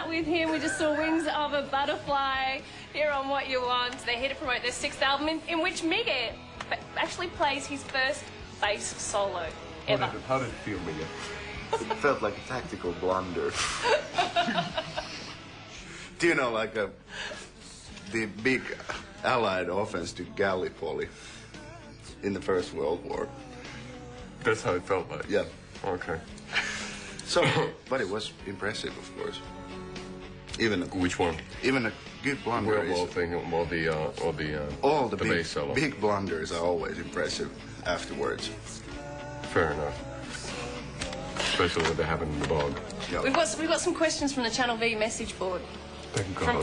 chat with him. We just saw Wings of a Butterfly here on What You Want. They're here to promote their 6th album in which Mige actually plays his first bass solo ever. How did it feel, Mige? It felt like a tactical blunder. Do you know, like the big Allied offense to Gallipoli in the First World War? That's how it felt like? Yeah. Okay. So, but it was impressive, of course. Even which one? Even a good blunder is... thing, or the bass solo. Big blunders are always impressive afterwards. Fair enough. Especially when they happen in the bog. Yeah. We've got some questions from the Channel V message board.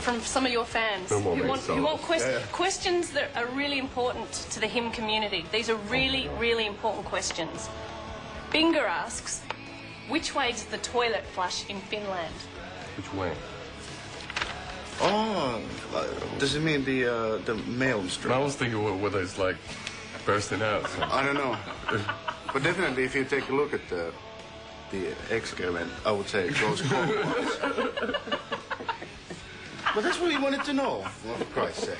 From some of your fans who want questions that are really important to the hymn community. These are really, really important questions. Binger asks, which way does the toilet flush in Finland? Which way? Oh, does it mean the maelstrom? I was thinking whether it's like bursting out. So. I don't know. But definitely if you take a look at the excrement, I would say it goes clockwise. But that's what you wanted to know, well, for Christ's sake.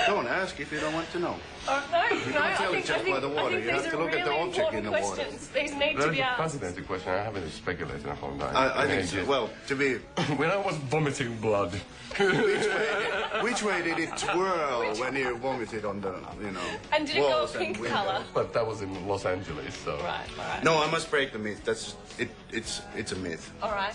Don't ask if you don't want to know. No, you can't tell it just by the water. You have to look at the object in the water. These need to be asked. That's a fascinating question. I haven't speculated upon that. I think so. Well, to be... When I was vomiting blood. Which way did it twirl when you vomited on the, And did it go a pink colour? But that was in Los Angeles, so... Right, all right. No, I must break the myth. It's a myth. All right.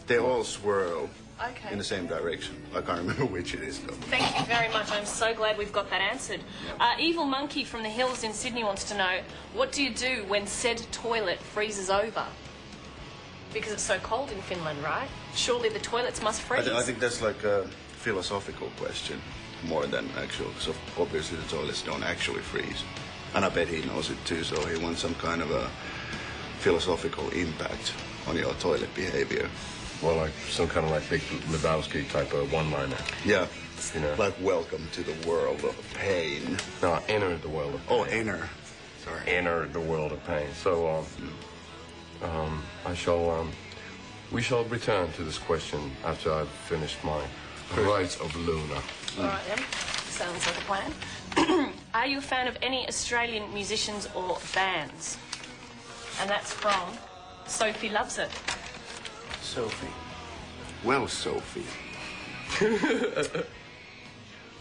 They all swirl. Okay. In the same direction. I can't remember which it is, though. Thank you very much. I'm so glad we've got that answered. Yep. Evil Monkey from the Hills in Sydney wants to know, what do you do when said toilet freezes over? Because it's so cold in Finland, right? Surely the toilets must freeze. I think that's like a philosophical question more than actual. So obviously the toilets don't actually freeze. And I bet he knows it too, so he wants some kind of a philosophical impact on your toilet behavior. Well, like some kind of like Big Lebowski type of one-liner. Yeah. Like welcome to the world of pain. No, enter the world of pain. Oh, enter. Sorry. Enter the world of pain. So, we shall return to this question after I've finished my Rites of Luna. All right, then. Sounds like a plan. Are you a fan of any Australian musicians or bands? And that's from Sophie Loves It. Sophie. Well, Sophie.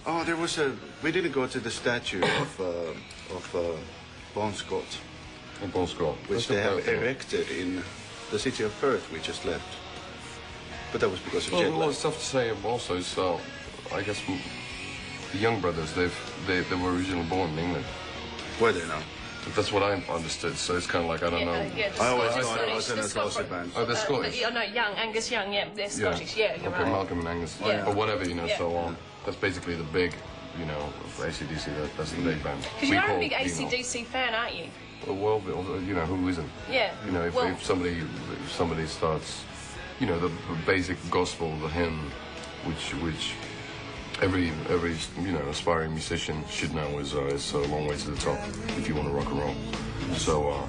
Oh, there was we didn't go to the statue of Bon Scott. Bon Scott. Which they have erected in the city of Perth we just left. But that was because of jet lag. Well, it's tough to say also, so I guess the Young Brothers, they were originally born in England. Were they now? That's what I understood, so it's kind of like, I don't know. Yeah, I always thought it was an Scottish band. Oh, they're Scottish? No, Young, Angus Young, yeah, they're Scottish, yeah, you're okay, right. Malcolm and Angus, or whatever, so on. That's basically the big, AC/DC, that's the big band. Because you're a big AC/DC fan, aren't you? Well, who isn't? Yeah. If somebody starts, the basic gospel, the hymn, which every aspiring musician should know is a long way to the top if you want to rock and roll. So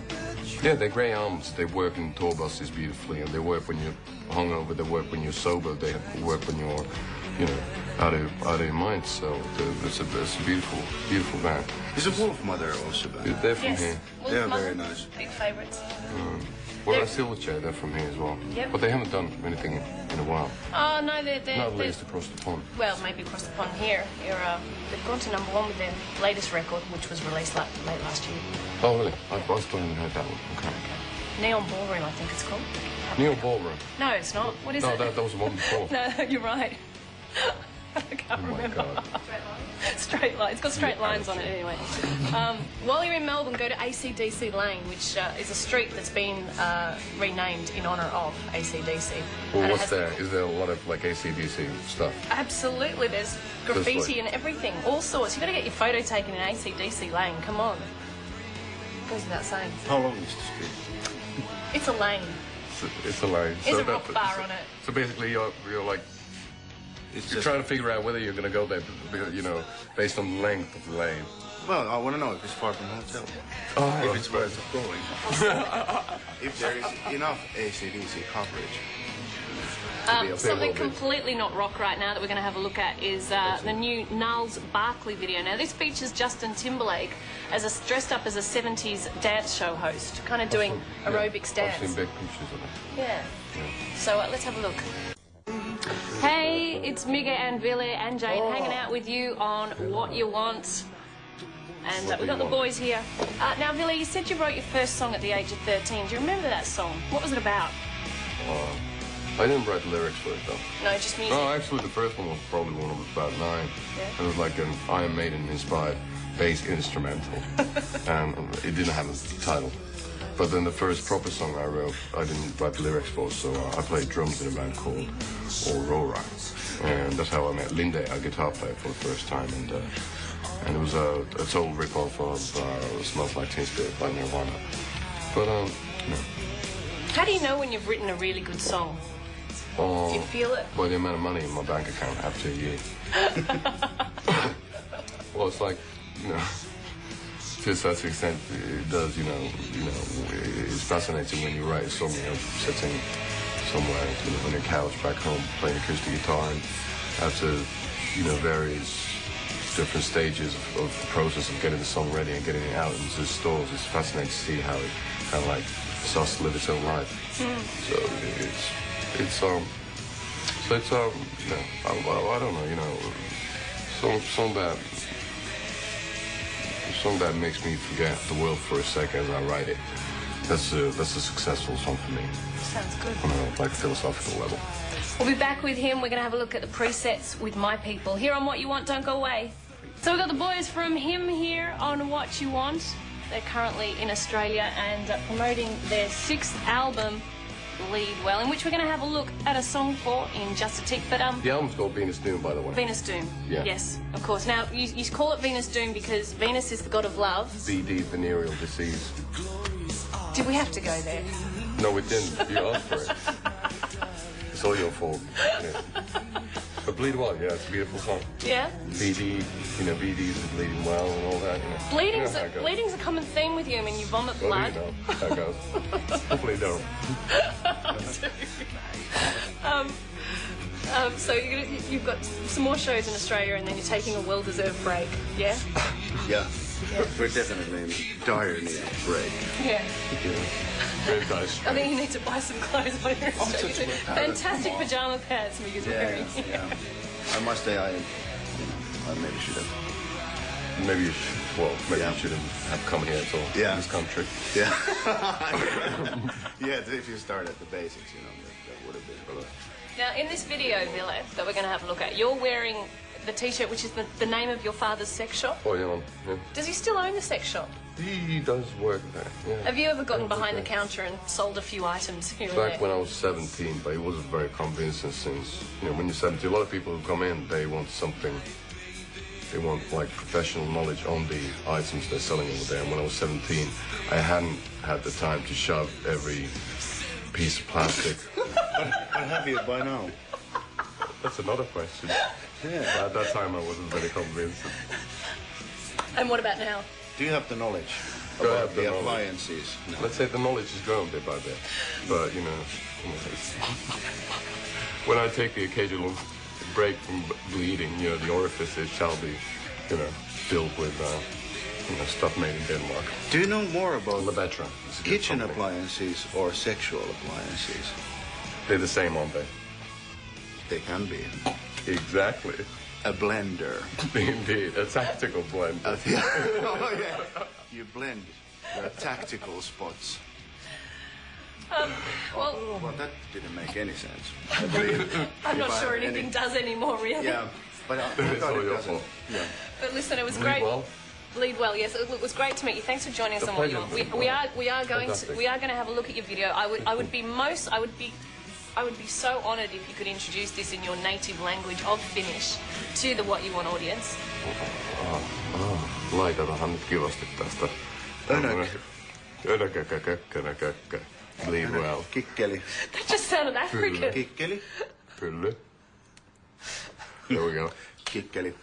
they're great albums. They work in tour buses beautifully, and they work when you're hungover. They work when you're sober. They work when you're out of your mind. So it's a beautiful band. Is a Wolf Mother also band? They're from here. They're very nice. Big favourites. Well, I Silverchair, they're from here as well. Yep. But they haven't done anything in a while. Oh, no, they're... Not at least across the pond. Well, maybe across the pond here. They've gone to #1 with their latest record, which was released late last year. Oh, really? I still haven't heard that one. Okay. Neon Ballroom, I think it's called. Neon Ballroom? No, it's not. What is it? No, that was the one before. No, you're right. I can't remember. God. Straight lines. It's got straight lines on it anyway. While you're in Melbourne, go to AC/DC Lane, which is a street that's been renamed in honour of AC/DC. Well, what's there? Is there a lot of like AC/DC stuff? Absolutely. There's graffiti and everything, all sorts. You've got to get your photo taken in AC/DC Lane. Come on. Goes without saying. How long is the street? It's a lane. It's a lane. There's a rock bar on it. So basically, you're like. You're trying to figure out whether you're going to go there, based on the length of the lane. Well, I want to know if it's far from the hotel. Oh, if it's worth going. If there is enough AC/DC coverage. Something completely not rock right now that we're going to have a look at is the new Gnarls Barkley video. Now, this features Justin Timberlake dressed up as a 70s dance show host, kind of doing aerobics dance. I've seen big pictures of it. Yeah. So let's have a look. Hey, it's Mige and Ville and Jane hanging out with you on What You Want. And we've got the boys here. Now, Ville, you said you wrote your first song at the age of 13. Do you remember that song? What was it about? I didn't write the lyrics for it, though. No, just music? No, actually, the first one was probably when I was about 9. Yeah. It was like an Iron Maiden-inspired bass instrumental. And it didn't have a title. But then the first proper song I wrote, I didn't write the lyrics for, so I played drums in a band called Aurora. And that's how I met Linde, a guitar player, for the first time. And it was a total rip-off of Smells Like Teen Spirit by Nirvana. But, no. How do you know when you've written a really good song? Do you feel it? By the amount of money in my bank account after a year. Well, it's like, to a certain extent, it does, it's fascinating when you write a song, sitting somewhere, on your couch back home, playing acoustic guitar, and after, various different stages of the process of getting the song ready and getting it out into the stores, it's fascinating to see how it kind of like starts to live its own life. So I don't know, song that makes me forget the world for a second as I write it. That's a successful song for me. Sounds good. On a like philosophical level. We'll be back with him. We're going to have a look at the presets with My People here on What You Want. Don't go away. So we've got the boys from him here on What You Want. They're currently in Australia and promoting their 6th album, Bleed Well, in which we're going to have a look at a song for in just a tick. But the album's called Venus Doom, by the way. Venus Doom. Yeah. Yes, of course. Now you call it Venus Doom because Venus is the god of love. VD, venereal disease. Did we have to go there? No, we didn't. You asked for it. It's all your fault. Yeah. But Bleed Well, yeah, it's a beautiful song. Yeah. VD, VD's bleeding well and all that. Bleeding's a common theme with you. I mean, you vomit blood. Well, how it goes. Hopefully don't. So you've got some more shows in Australia, and then you're taking a well-deserved break. Yeah. Yeah. We're definitely in dire need of a break. Yeah. Very nice. I think you need to buy some clothes while you're in Australia. Fantastic pajama pants Miguel's wearing. Yeah. I must say, I maybe should have. Maybe you shouldn't have come here at all. Yeah. In this country. Yeah. Yeah, if you start at the basics, that would have been. Now, in this video, Ville, that we're going to have a look at, you're wearing the T-shirt, which is the name of your father's sex shop. Oh, yeah. Does he still own the sex shop? He does work there, yeah. Have you ever gotten behind the counter and sold a few items here and there? Back when I was 17, but it wasn't very convincing since, when you're 17, a lot of people who come in, they want something, they want like professional knowledge on the items they're selling over there. And when I was 17, I hadn't had the time to shove every piece of plastic. I have you by now. That's another question. Yeah. But at that time, I wasn't very convinced. And what about now? Do you have the knowledge about the appliances? No. Let's say the knowledge is growing bit by bit. But, when I take the occasional break from bleeding, the orifices shall be, filled with, stuff made in Denmark. Do you know more about Lebetra, kitchen appliances or sexual appliances? They're the same, aren't they? They can be. Exactly. A blender. Indeed, a tactical blender. Oh, yeah. You blend your tactical spots. Well, that didn't make any sense. I'm not sure anything does anymore, really. Yeah, but I thought it doesn't. Yeah. But listen, it was great. Bleed Well, yes. It was great to meet you. Thanks for joining us on What You Want. We are going to have a look at your video. I would be so honoured if you could introduce this in your native language of Finnish to the What You Want audience. Laitetahan nyt kivasti tästä. Bleed Well. Kikkeli. That just sounded African. Kikkeli. Pylly. There we go. Kikkeli.